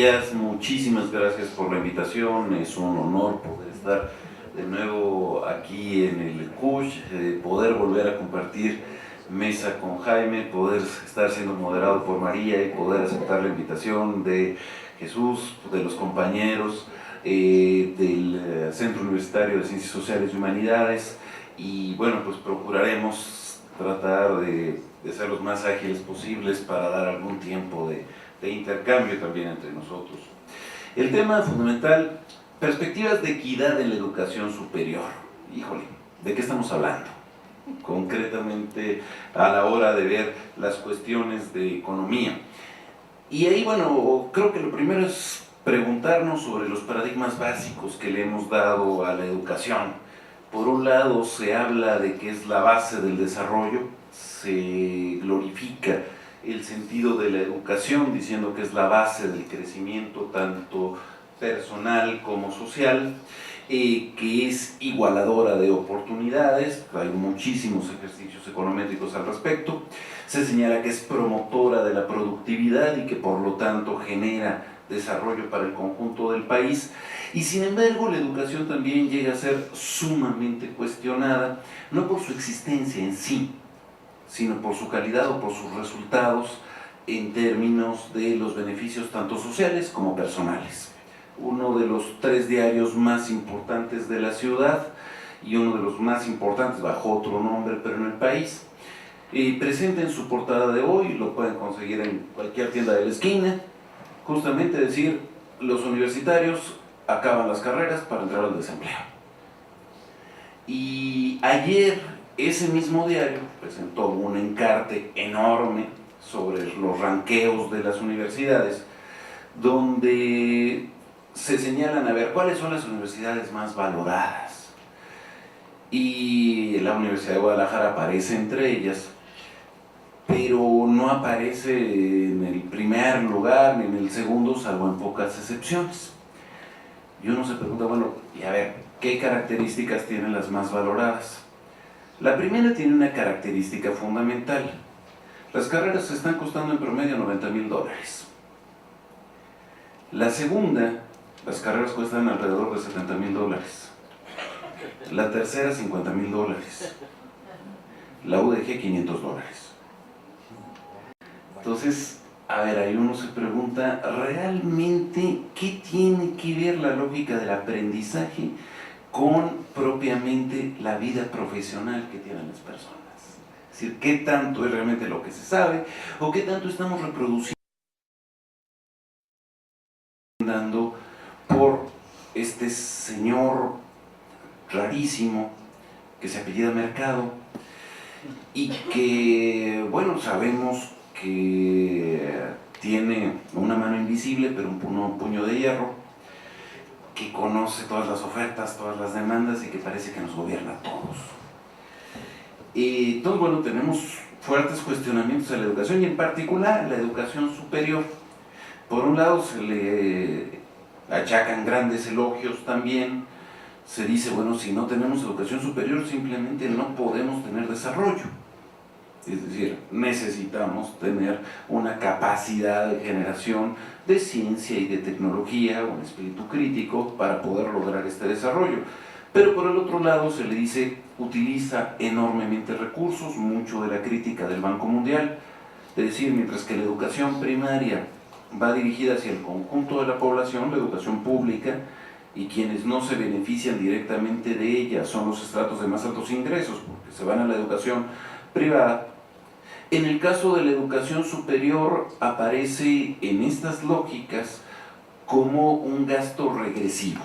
días, muchísimas gracias por la invitación, es un honor poder estar de nuevo aquí en el CUSH, poder volver a compartir mesa con Jaime, poder estar siendo moderado por María y poder aceptar la invitación de Jesús, de los compañeros del Centro Universitario de Ciencias Sociales y Humanidades, y bueno, pues procuraremos tratar de ser los más ágiles posibles para dar algún tiempo de intercambio también entre nosotros. El tema fundamental, perspectivas de equidad en la educación superior. Híjole, ¿de qué estamos hablando? Concretamente a la hora de ver las cuestiones de economía. Y ahí, bueno, creo que lo primero es preguntarnos sobre los paradigmas básicos que le hemos dado a la educación. Por un lado se habla de que es la base del desarrollo, se glorifica el sentido de la educación diciendo que es la base del crecimiento tanto personal como social, que es igualadora de oportunidades, hay muchísimos ejercicios econométricos al respecto, se señala que es promotora de la productividad y que por lo tanto genera desarrollo para el conjunto del país, y sin embargo la educación también llega a ser sumamente cuestionada, no por su existencia en sí, sino por su calidad o por sus resultados en términos de los beneficios tanto sociales como personales. Uno de los 3 diarios más importantes de la ciudad y uno de los más importantes bajo otro nombre pero en el país, presenta en su portada de hoy, lo pueden conseguir en cualquier tienda de la esquina, justamente decir, los universitarios acaban las carreras para entrar al desempleo. Y ayer ese mismo diario presentó un encarte enorme sobre los ranqueos de las universidades, donde se señalan a ver cuáles son las universidades más valoradas. Y la Universidad de Guadalajara aparece entre ellas, pero no aparece en el primer lugar ni en el segundo, salvo en pocas excepciones. Y uno se pregunta, bueno, y a ver, ¿qué características tienen las más valoradas? La primera tiene una característica fundamental. Las carreras están costando en promedio $90,000. La segunda, las carreras cuestan alrededor de $70,000. La tercera, $50,000. La UDG, $500. Entonces, a ver, ahí uno se pregunta, ¿realmente qué tiene que ver la lógica del aprendizaje con propiamente la vida profesional que tienen las personas? Es decir, ¿qué tanto es realmente lo que se sabe o qué tanto estamos reproduciendo por este señor rarísimo que se apellida Mercado y que, bueno, sabemos que tiene una mano invisible pero un puño de hierro, que conoce todas las ofertas, todas las demandas y que parece que nos gobierna a todos. Entonces, bueno, tenemos fuertes cuestionamientos a la educación y en particular a la educación superior. Por un lado se le achacan grandes elogios también, se dice, bueno, si no tenemos educación superior simplemente no podemos tener desarrollo. Es decir, necesitamos tener una capacidad de generación de ciencia y de tecnología, un espíritu crítico para poder lograr este desarrollo. Pero por el otro lado se le dice, utiliza enormemente recursos, mucho de la crítica del Banco Mundial, es decir, mientras que la educación primaria va dirigida hacia el conjunto de la población, la educación pública, y quienes no se benefician directamente de ella son los estratos de más altos ingresos, porque se van a la educación privada. En el caso de la educación superior aparece en estas lógicas como un gasto regresivo,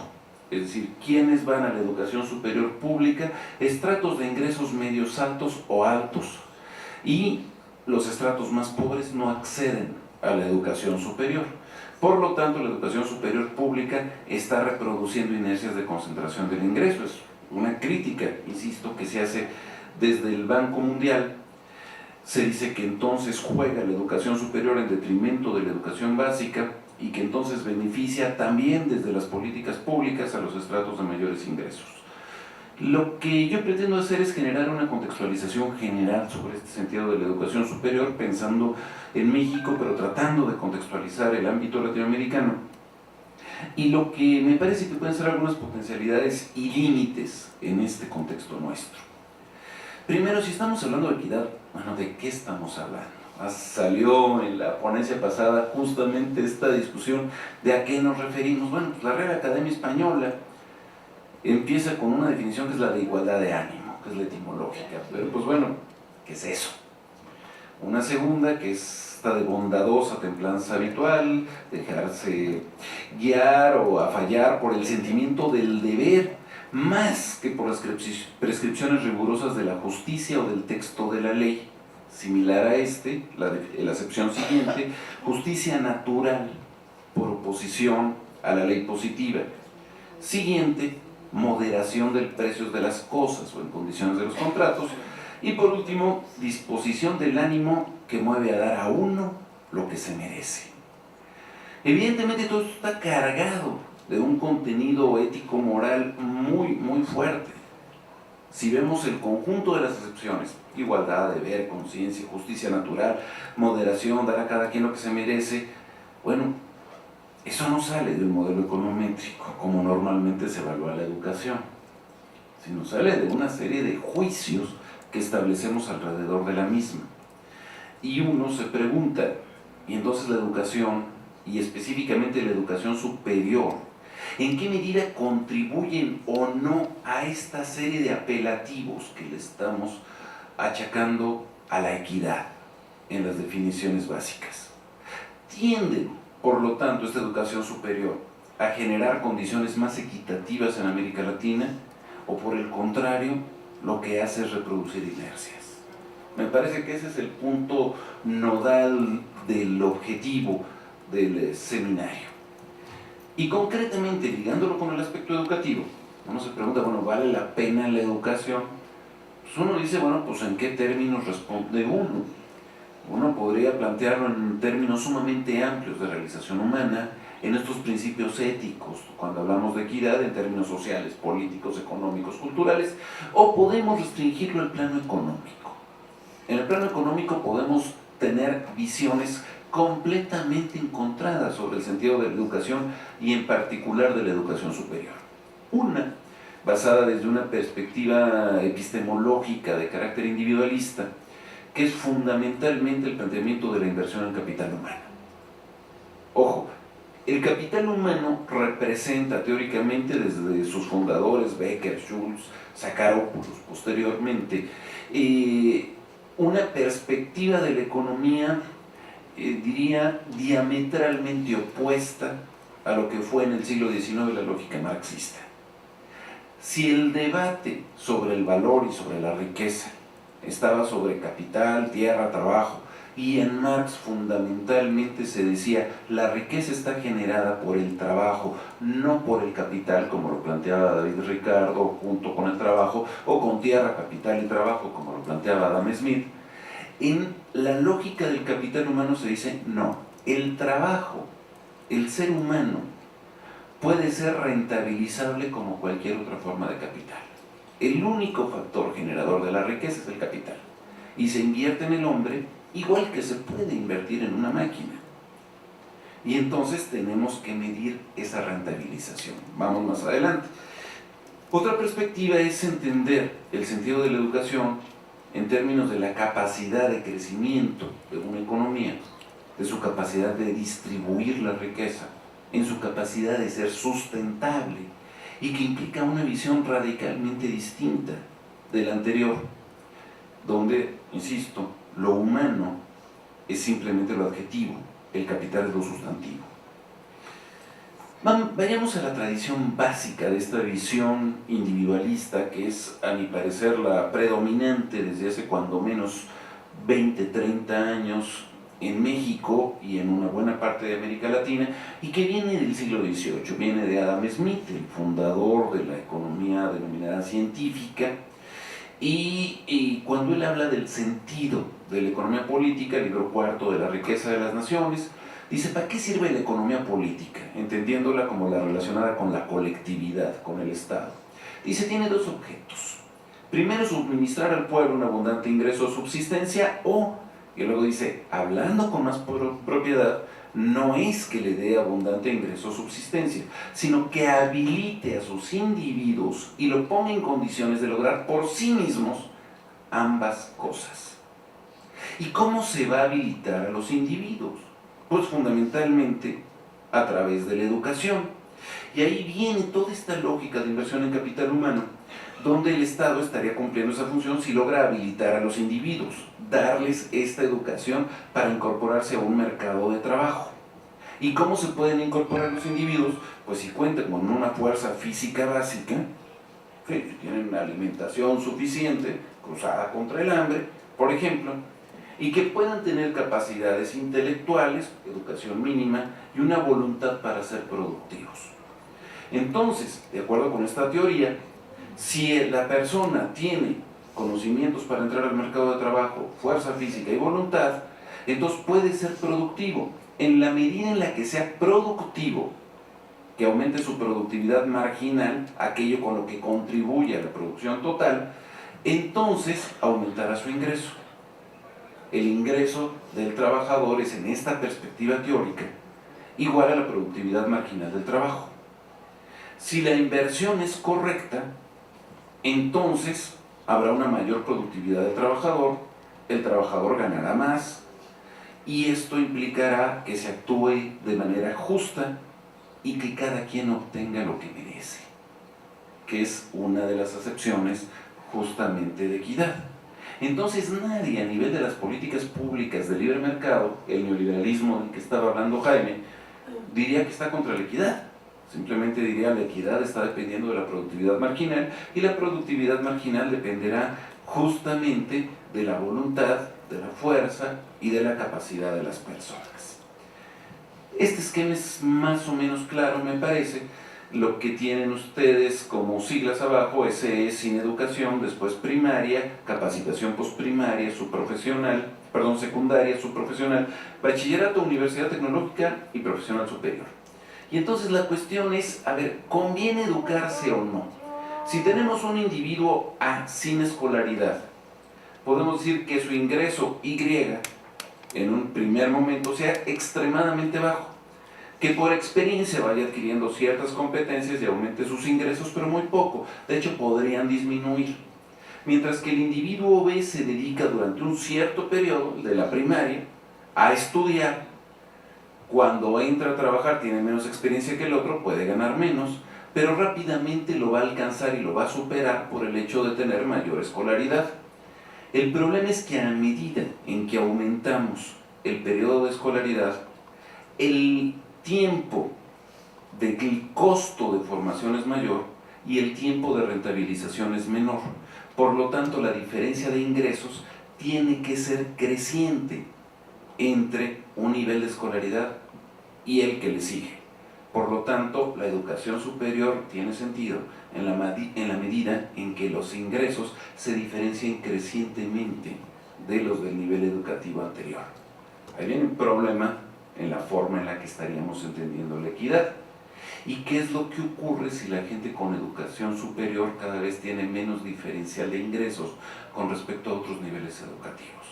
es decir, quienes van a la educación superior pública, estratos de ingresos medios altos o altos, y los estratos más pobres no acceden a la educación superior. Por lo tanto, la educación superior pública está reproduciendo inercias de concentración del ingreso. Es una crítica, insisto, que se hace desde el Banco Mundial. Se dice que entonces juega la educación superior en detrimento de la educación básica y que entonces beneficia también desde las políticas públicas a los estratos de mayores ingresos. Lo que yo pretendo hacer es generar una contextualización general sobre este sentido de la educación superior, pensando en México, pero tratando de contextualizar el ámbito latinoamericano. Y lo que me parece que pueden ser algunas potencialidades y límites en este contexto nuestro. Primero, si estamos hablando de equidad, bueno, ¿de qué estamos hablando? Salió en la ponencia pasada justamente esta discusión de a qué nos referimos. Bueno, pues la Real Academia Española empieza con una definición que es la de igualdad de ánimo, que es la etimológica, pero pues bueno, ¿qué es eso? Una segunda que es esta de bondadosa templanza habitual, dejarse guiar o afallar por el sentimiento del deber, más que por las prescripciones rigurosas de la justicia o del texto de la ley. Similar a la acepción siguiente, justicia natural por oposición a la ley positiva. Siguiente, moderación del precio de las cosas o en condiciones de los contratos. Y por último, disposición del ánimo que mueve a dar a uno lo que se merece. Evidentemente todo esto está cargado de un contenido ético-moral muy fuerte. Si vemos el conjunto de las excepciones, igualdad, deber, conciencia, justicia natural, moderación, dar a cada quien lo que se merece, bueno, eso no sale del modelo econométrico, como normalmente se evalúa la educación, sino sale de una serie de juicios que establecemos alrededor de la misma. Y uno se pregunta, y entonces la educación, y específicamente la educación superior, ¿en qué medida contribuyen o no a esta serie de apelativos que le estamos achacando a la equidad en las definiciones básicas? ¿Tienden, por lo tanto, esta educación superior a generar condiciones más equitativas en América Latina, o por el contrario, lo que hace es reproducir inercias? Me parece que ese es el punto nodal del objetivo del seminario. Y concretamente, ligándolo con el aspecto educativo, uno se pregunta, bueno, ¿vale la pena la educación? Pues uno dice, bueno, pues ¿en qué términos responde uno? Uno podría plantearlo en términos sumamente amplios de realización humana, en estos principios éticos, cuando hablamos de equidad, en términos sociales, políticos, económicos, culturales, o podemos restringirlo al plano económico. En el plano económico podemos tener visiones completamente encontradas sobre el sentido de la educación y en particular de la educación superior. Una, basada desde una perspectiva epistemológica de carácter individualista, que es fundamentalmente el planteamiento de la inversión en capital humano. Ojo, el capital humano representa teóricamente desde sus fundadores, Becker, Schultz, Zacharopoulos posteriormente, una perspectiva de la economía, diría, diametralmente opuesta a lo que fue en el siglo XIX la lógica marxista. Si el debate sobre el valor y sobre la riqueza estaba sobre capital, tierra, trabajo, y en Marx fundamentalmente se decía la riqueza está generada por el trabajo, no por el capital, como lo planteaba David Ricardo junto con el trabajo, o con tierra, capital y trabajo, como lo planteaba Adam Smith. En la lógica del capital humano se dice no, el trabajo, el ser humano puede ser rentabilizable como cualquier otra forma de capital. El único factor generador de la riqueza es el capital, y se invierte en el hombre igual que se puede invertir en una máquina. Y entonces tenemos que medir esa rentabilización. Vamos más adelante. Otra perspectiva es entender el sentido de la educación en términos de la capacidad de crecimiento de una economía, de su capacidad de distribuir la riqueza, en su capacidad de ser sustentable, y que implica una visión radicalmente distinta de la anterior, donde, insisto, lo humano es simplemente lo adjetivo, el capital es lo sustantivo. Vayamos a la tradición básica de esta visión individualista, que es, a mi parecer, la predominante desde hace cuando menos 20, 30 años en México y en una buena parte de América Latina, y que viene del siglo XVIII, viene de Adam Smith, el fundador de la economía denominada científica, y cuando él habla del sentido de la economía política, el libro cuarto de la riqueza de las naciones, dice, ¿para qué sirve la economía política? Entendiéndola como la relacionada con la colectividad, con el Estado. Dice, tiene dos objetos. Primero, suministrar al pueblo un abundante ingreso de subsistencia o, y luego dice, hablando con más propiedad, no es que le dé abundante ingreso o subsistencia, sino que habilite a sus individuos y lo ponga en condiciones de lograr por sí mismos ambas cosas. ¿Y cómo se va a habilitar a los individuos? Pues fundamentalmente a través de la educación. Y ahí viene toda esta lógica de inversión en capital humano, donde el Estado estaría cumpliendo esa función si logra habilitar a los individuos, darles esta educación para incorporarse a un mercado de trabajo. ¿Y cómo se pueden incorporar los individuos? Pues si cuentan con una fuerza física básica, que tienen una alimentación suficiente, cruzada contra el hambre, por ejemplo, y que puedan tener capacidades intelectuales, educación mínima y una voluntad para ser productivos. Entonces, de acuerdo con esta teoría, si la persona tiene conocimientos para entrar al mercado de trabajo, fuerza física y voluntad, entonces puede ser productivo. En la medida en la que sea productivo, que aumente su productividad marginal, aquello con lo que contribuye a la producción total, entonces aumentará su ingreso. El ingreso del trabajador es, en esta perspectiva teórica, igual a la productividad marginal del trabajo. Si la inversión es correcta, entonces habrá una mayor productividad del trabajador, el trabajador ganará más, y esto implicará que se actúe de manera justa y que cada quien obtenga lo que merece, que es una de las acepciones justamente de equidad. Entonces nadie a nivel de las políticas públicas de libre mercado, el neoliberalismo del que estaba hablando Jaime, diría que está contra la equidad. Simplemente diría la equidad está dependiendo de la productividad marginal y la productividad marginal dependerá justamente de la voluntad, de la fuerza y de la capacidad de las personas. Este esquema es más o menos claro, me parece. Lo que tienen ustedes como siglas abajo, ese es sin educación, después primaria, capacitación postprimaria, secundaria, subprofesional, bachillerato, universidad tecnológica y profesional superior. Y entonces la cuestión es, a ver, ¿conviene educarse o no? Si tenemos un individuo A sin escolaridad, podemos decir que su ingreso Y en un primer momento sea extremadamente bajo, que por experiencia vaya adquiriendo ciertas competencias y aumente sus ingresos, pero muy poco, de hecho podrían disminuir. Mientras que el individuo B se dedica durante un cierto periodo, el de la primaria, a estudiar. Cuando entra a trabajar tiene menos experiencia que el otro, puede ganar menos, pero rápidamente lo va a alcanzar y lo va a superar por el hecho de tener mayor escolaridad. El problema es que a medida en que aumentamos el periodo de escolaridad, el tiempo de que el costo de formación es mayor y el tiempo de rentabilización es menor. Por lo tanto, la diferencia de ingresos tiene que ser creciente entre un nivel de escolaridad y el que le sigue. Por lo tanto, la educación superior tiene sentido en la medida en que los ingresos se diferencien crecientemente de los del nivel educativo anterior. Ahí viene un problema en la forma en la que estaríamos entendiendo la equidad. ¿Y qué es lo que ocurre si la gente con educación superior cada vez tiene menos diferencial de ingresos con respecto a otros niveles educativos?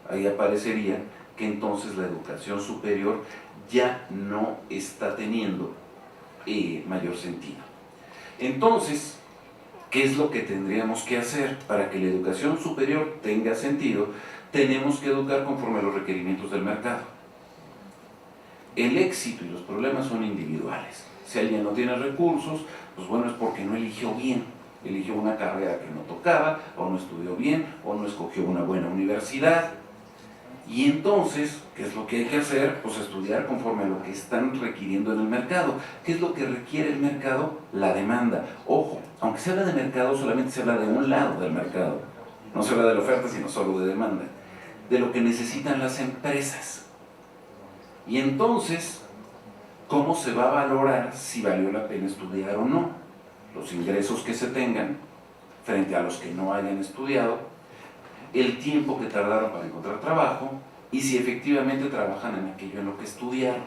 Ahí aparecería que entonces la educación superior ya no está teniendo mayor sentido. Entonces, ¿qué es lo que tendríamos que hacer para que la educación superior tenga sentido? Tenemos que educar conforme a los requerimientos del mercado. El éxito y los problemas son individuales. Si alguien no tiene recursos, pues bueno, es porque no eligió bien. Eligió una carrera que no tocaba, o no estudió bien, o no escogió una buena universidad. Y entonces, ¿qué es lo que hay que hacer? Pues estudiar conforme a lo que están requiriendo en el mercado. ¿Qué es lo que requiere el mercado? La demanda. Ojo, aunque se habla de mercado, solamente se habla de un lado del mercado. No se habla de la oferta, sino solo de demanda. De lo que necesitan las empresas. Y entonces, ¿cómo se va a valorar si valió la pena estudiar o no? Los ingresos que se tengan frente a los que no hayan estudiado, el tiempo que tardaron para encontrar trabajo y si efectivamente trabajan en aquello en lo que estudiaron.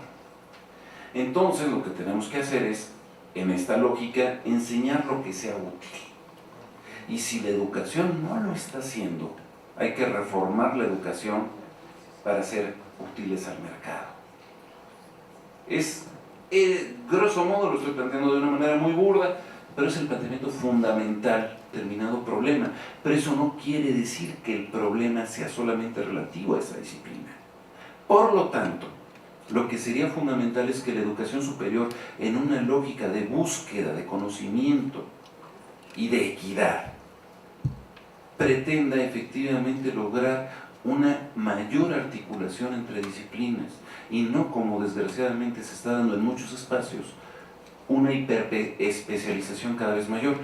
Entonces lo que tenemos que hacer es en esta lógica, enseñar lo que sea útil. Y si la educación no lo está haciendo, hay que reformar la educación para ser útiles al mercado. Grosso modo lo estoy planteando de una manera muy burda, pero es el planteamiento fundamental, determinado problema. Pero eso no quiere decir que el problema sea solamente relativo a esa disciplina. Por lo tanto, lo que sería fundamental es que la educación superior, en una lógica de búsqueda de conocimiento y de equidad, pretenda efectivamente lograr una mayor articulación entre disciplinas y no, como desgraciadamente se está dando en muchos espacios, una hiperespecialización cada vez mayor,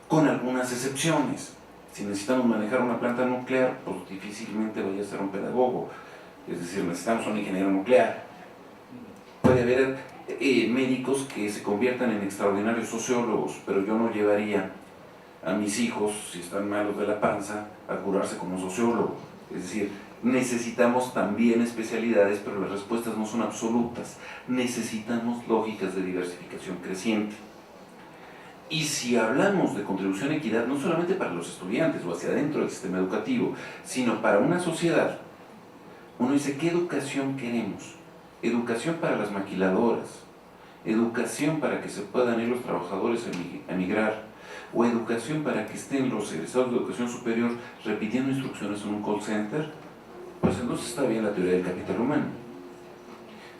con algunas excepciones. Si necesitamos manejar una planta nuclear, pues difícilmente vaya a ser un pedagogo, es decir, necesitamos un ingeniero nuclear. Puede haber médicos que se conviertan en extraordinarios sociólogos, pero yo no llevaría a mis hijos, si están malos de la panza, a curarse como sociólogo. Es decir, necesitamos también especialidades, pero las respuestas no son absolutas. Necesitamos lógicas de diversificación creciente. Y si hablamos de contribución a equidad, no solamente para los estudiantes o hacia adentro del sistema educativo, sino para una sociedad, uno dice, ¿qué educación queremos? Educación para las maquiladoras, educación para que se puedan ir los trabajadores a emigrar, o educación para que estén los egresados de educación superior repitiendo instrucciones en un call center, pues entonces está bien la teoría del capital humano.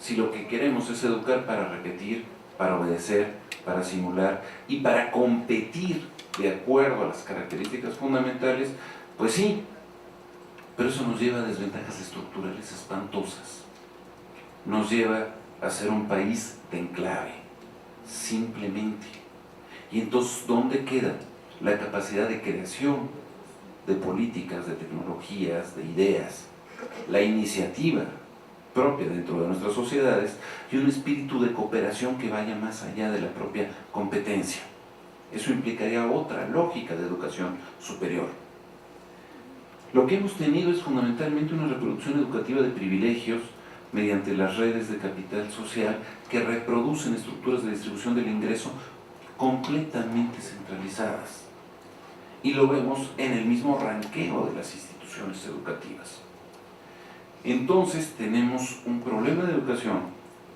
Si lo que queremos es educar para repetir, para obedecer, para simular y para competir de acuerdo a las características fundamentales, pues sí, pero eso nos lleva a desventajas estructurales espantosas. Nos lleva a ser un país de enclave, simplemente. Y entonces, ¿dónde queda la capacidad de creación de políticas, de tecnologías, de ideas, la iniciativa propia dentro de nuestras sociedades y un espíritu de cooperación que vaya más allá de la propia competencia? Eso implicaría otra lógica de educación superior. Lo que hemos tenido es fundamentalmente una reproducción educativa de privilegios mediante las redes de capital social que reproducen estructuras de distribución del ingreso completamente centralizadas. Y lo vemos en el mismo ranqueo de las instituciones educativas. Entonces tenemos un problema de educación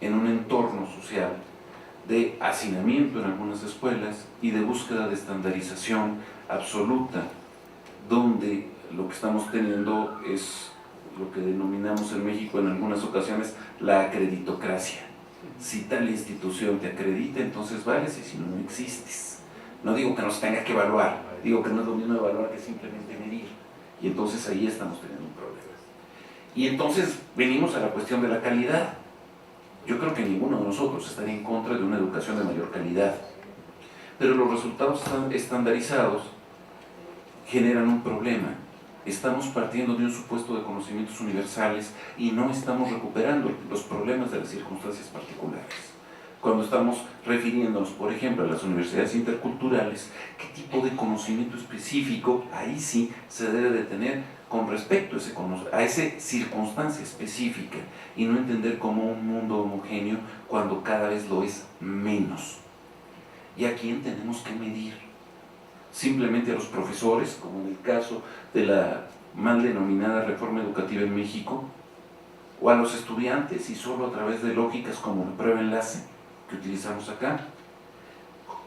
en un entorno social de hacinamiento en algunas escuelas y de búsqueda de estandarización absoluta, donde lo que estamos teniendo es lo que denominamos en México en algunas ocasiones la acreditocracia. Si tal institución te acredita, entonces vales, y si no, no existes. No digo que nos tenga que evaluar, digo que no es lo mismo evaluar que simplemente medir. Y entonces ahí estamos teniendo un problema. Y entonces venimos a la cuestión de la calidad. Yo creo que ninguno de nosotros estaría en contra de una educación de mayor calidad. Pero los resultados estandarizados generan un problema. Estamos partiendo de un supuesto de conocimientos universales y no estamos recuperando los problemas de las circunstancias particulares. Cuando estamos refiriéndonos, por ejemplo, a las universidades interculturales, ¿qué tipo de conocimiento específico ahí sí se debe de tener con respecto a esa circunstancia específica y no entender como un mundo homogéneo cuando cada vez lo es menos? ¿Y a quién tenemos que medir? Simplemente a los profesores, como en el caso de la mal denominada reforma educativa en México, o a los estudiantes y solo a través de lógicas como la prueba enlace que utilizamos acá,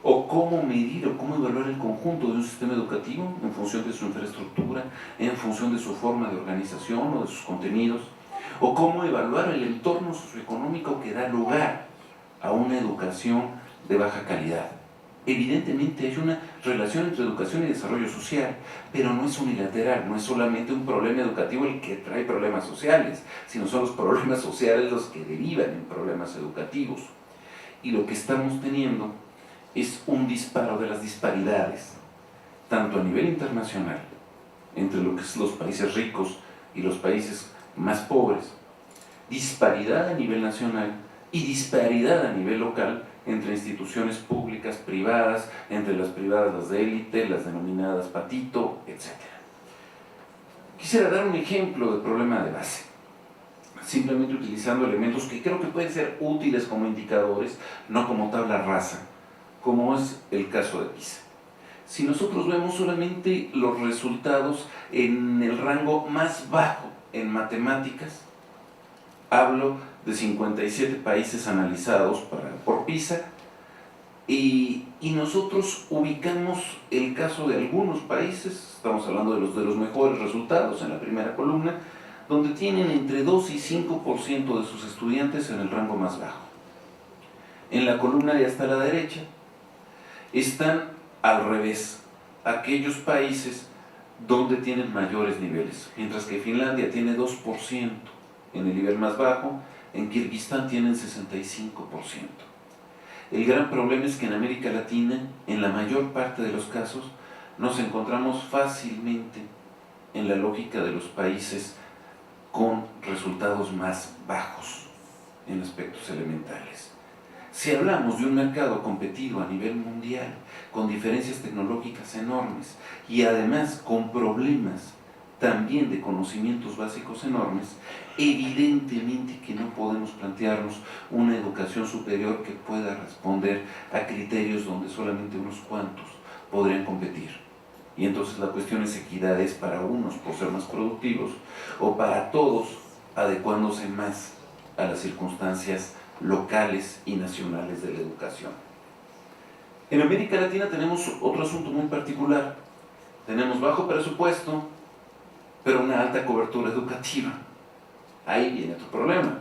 o cómo medir o cómo evaluar el conjunto de un sistema educativo en función de su infraestructura, en función de su forma de organización o de sus contenidos, o cómo evaluar el entorno socioeconómico que da lugar a una educación de baja calidad. Evidentemente hay una relación entre educación y desarrollo social, pero no es unilateral, no es solamente un problema educativo el que trae problemas sociales, sino son los problemas sociales los que derivan en problemas educativos. Y lo que estamos teniendo es un disparo de las disparidades, tanto a nivel internacional, entre lo que son los países ricos y los países más pobres, disparidad a nivel nacional y disparidad a nivel local entre instituciones públicas, privadas, entre las privadas, las de élite, las denominadas patito, etc. Quisiera dar un ejemplo de problema de base, simplemente utilizando elementos que creo que pueden ser útiles como indicadores, no como tabla rasa, como es el caso de PISA. Si nosotros vemos solamente los resultados en el rango más bajo en matemáticas, hablo de 57 países analizados por PISA, y nosotros ubicamos el caso de algunos países, estamos hablando de los mejores resultados en la primera columna, donde tienen entre 2 y 5% de sus estudiantes en el rango más bajo. En la columna de hasta la derecha están al revés, aquellos países donde tienen mayores niveles, mientras que Finlandia tiene 2% en el nivel más bajo, en Kirguistán tienen 65%. El gran problema es que en América Latina, en la mayor parte de los casos, nos encontramos fácilmente en la lógica de los países con resultados más bajos en aspectos elementales. Si hablamos de un mercado competido a nivel mundial, con diferencias tecnológicas enormes y además con problemas también de conocimientos básicos enormes, evidentemente que no podemos plantearnos una educación superior que pueda responder a criterios donde solamente unos cuantos podrían competir. Y entonces la cuestión es equidad, es para unos por ser más productivos o para todos adecuándose más a las circunstancias locales y nacionales de la educación. En América Latina tenemos otro asunto muy particular. Tenemos bajo presupuesto, pero una alta cobertura educativa. Ahí viene otro problema.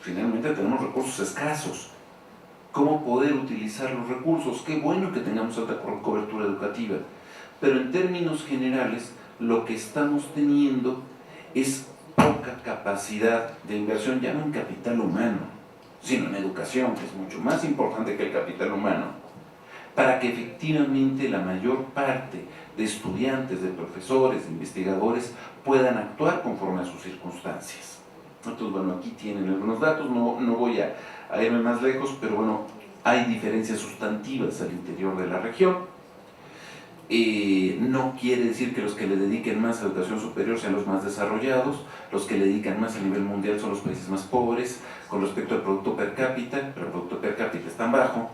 Finalmente tenemos recursos escasos. ¿Cómo poder utilizar los recursos? Qué bueno que tengamos alta cobertura educativa, pero en términos generales lo que estamos teniendo es poca capacidad de inversión, ya no en capital humano, sino en educación, que es mucho más importante que el capital humano, para que efectivamente la mayor parte de estudiantes, de profesores, de investigadores puedan actuar conforme a sus circunstancias. Entonces, bueno, aquí tienen algunos datos, no voy a irme más lejos, pero bueno, hay diferencias sustantivas al interior de la región. No quiere decir que los que le dediquen más a educación superior sean los más desarrollados, los que le dedican más a nivel mundial son los países más pobres, con respecto al producto per cápita, pero el producto per cápita es tan bajo,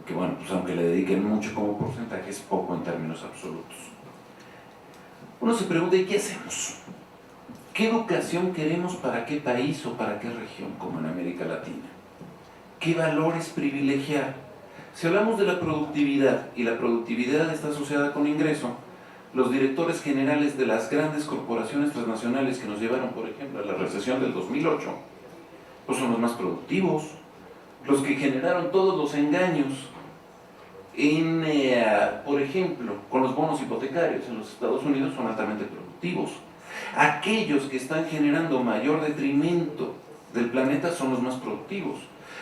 que bueno, pues aunque le dediquen mucho como porcentaje, es poco en términos absolutos. Uno se pregunta, ¿y qué hacemos? ¿Qué educación queremos para qué país o para qué región, como en América Latina? ¿Qué valores privilegiar? Si hablamos de la productividad, y la productividad está asociada con ingreso, los directores generales de las grandes corporaciones transnacionales que nos llevaron, por ejemplo, a la recesión del 2008, pues son los más productivos, los que generaron todos los engaños por ejemplo, con los bonos hipotecarios en los Estados Unidos son altamente productivos. Aquellos que están generando mayor detrimento del planeta son los más productivos.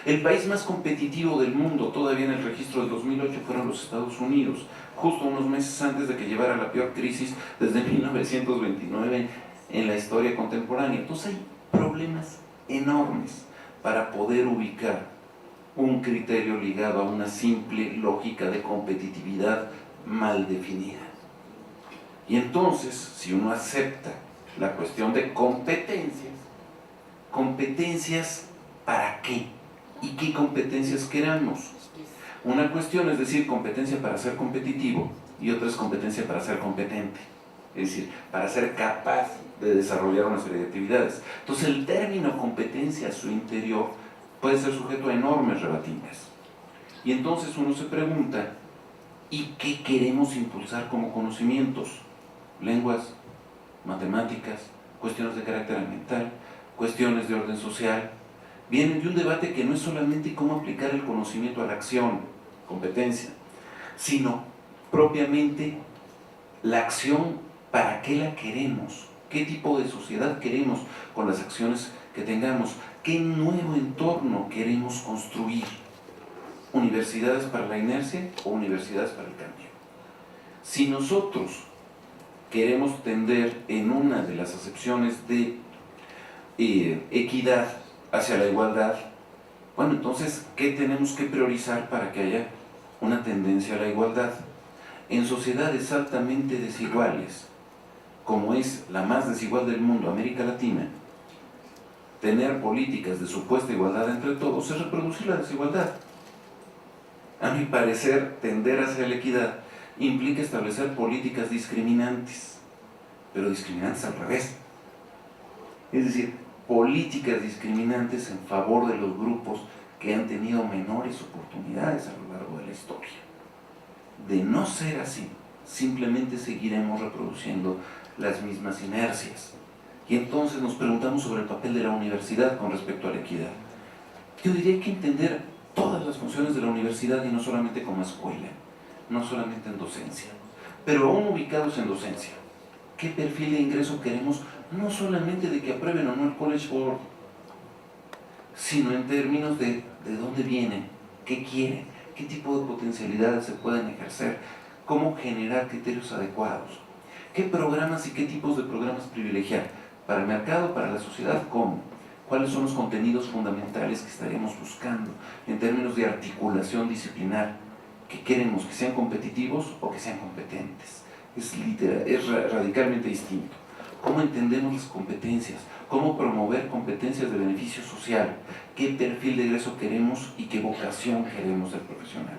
El país más competitivo del mundo, todavía en el registro del 2008, fueron los Estados Unidos, justo unos meses antes de que llevara la peor crisis desde 1929 en la historia contemporánea. Entonces hay problemas enormes para poder ubicar un criterio ligado a una simple lógica de competitividad mal definida. Y entonces, si uno acepta la cuestión de competencias ¿para qué? ¿Y qué competencias queramos? Una cuestión es decir competencia para ser competitivo y otra es competencia para ser competente, es decir, para ser capaz de desarrollar una serie de actividades. Entonces el término competencia a su interior puede ser sujeto a enormes rebatiñas. Y entonces uno se pregunta, ¿y qué queremos impulsar como conocimientos? Lenguas, matemáticas, cuestiones de carácter ambiental, cuestiones de orden social. Vienen de un debate que no es solamente cómo aplicar el conocimiento a la acción, competencia, sino propiamente la acción, ¿para qué la queremos? ¿Qué tipo de sociedad queremos con las acciones que tengamos? ¿Qué nuevo entorno queremos construir? ¿Universidades para la inercia o universidades para el cambio? Si nosotros queremos tender en una de las acepciones de equidad hacia la igualdad, bueno, entonces, ¿qué tenemos que priorizar para que haya una tendencia a la igualdad? En sociedades altamente desiguales, como es la más desigual del mundo, América Latina, tener políticas de supuesta igualdad entre todos es reproducir la desigualdad. mi parecer, tender hacia la equidad implica establecer políticas discriminantes, pero discriminantes al revés. Es decir, políticas discriminantes en favor de los grupos que han tenido menores oportunidades a lo largo de la historia. De no ser así, simplemente seguiremos reproduciendo las mismas inercias. Y entonces nos preguntamos sobre el papel de la universidad con respecto a la equidad. Yo diría que hay que entender todas las funciones de la universidad y no solamente como escuela, no solamente en docencia, pero aún ubicados en docencia. ¿Qué perfil de ingreso queremos? No solamente de que aprueben o no el College Board, sino en términos de dónde vienen, qué quieren, qué tipo de potencialidades se pueden ejercer, cómo generar criterios adecuados, qué programas y qué tipos de programas privilegiar, para el mercado, para la sociedad, cómo, cuáles son los contenidos fundamentales que estaríamos buscando en términos de articulación disciplinar, que queremos que sean competitivos o que sean competentes. Es radicalmente distinto. ¿Cómo entendemos las competencias? ¿Cómo promover competencias de beneficio social? ¿Qué perfil de egreso queremos y qué vocación queremos del profesional?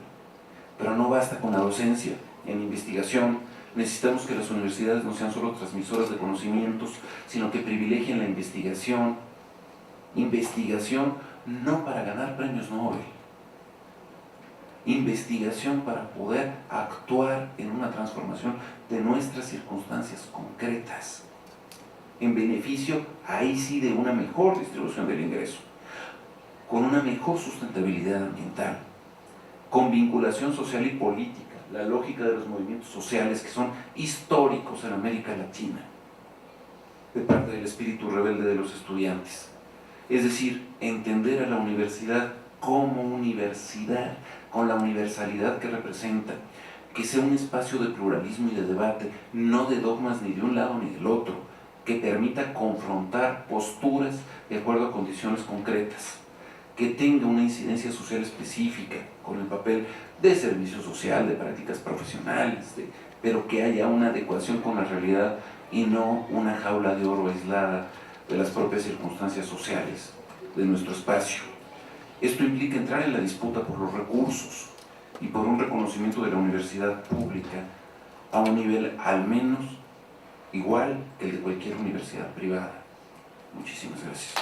Pero no basta con la docencia. En investigación necesitamos que las universidades no sean solo transmisoras de conocimientos, sino que privilegien la investigación. Investigación no para ganar premios Nobel. Investigación para poder actuar en una transformación de nuestras circunstancias concretas, en beneficio, ahí sí, de una mejor distribución del ingreso, con una mejor sustentabilidad ambiental, con vinculación social y política, la lógica de los movimientos sociales que son históricos en América Latina, de parte del espíritu rebelde de los estudiantes. Es decir, entender a la universidad como universidad, con la universalidad que representa, que sea un espacio de pluralismo y de debate, no de dogmas ni de un lado ni del otro, que permita confrontar posturas de acuerdo a condiciones concretas, que tenga una incidencia social específica, con el papel de servicio social, de prácticas profesionales, pero que haya una adecuación con la realidad y no una jaula de oro aislada de las propias circunstancias sociales de nuestro espacio. Esto implica entrar en la disputa por los recursos y por un reconocimiento de la universidad pública a un nivel al menos igual que el de cualquier universidad privada. Muchísimas gracias.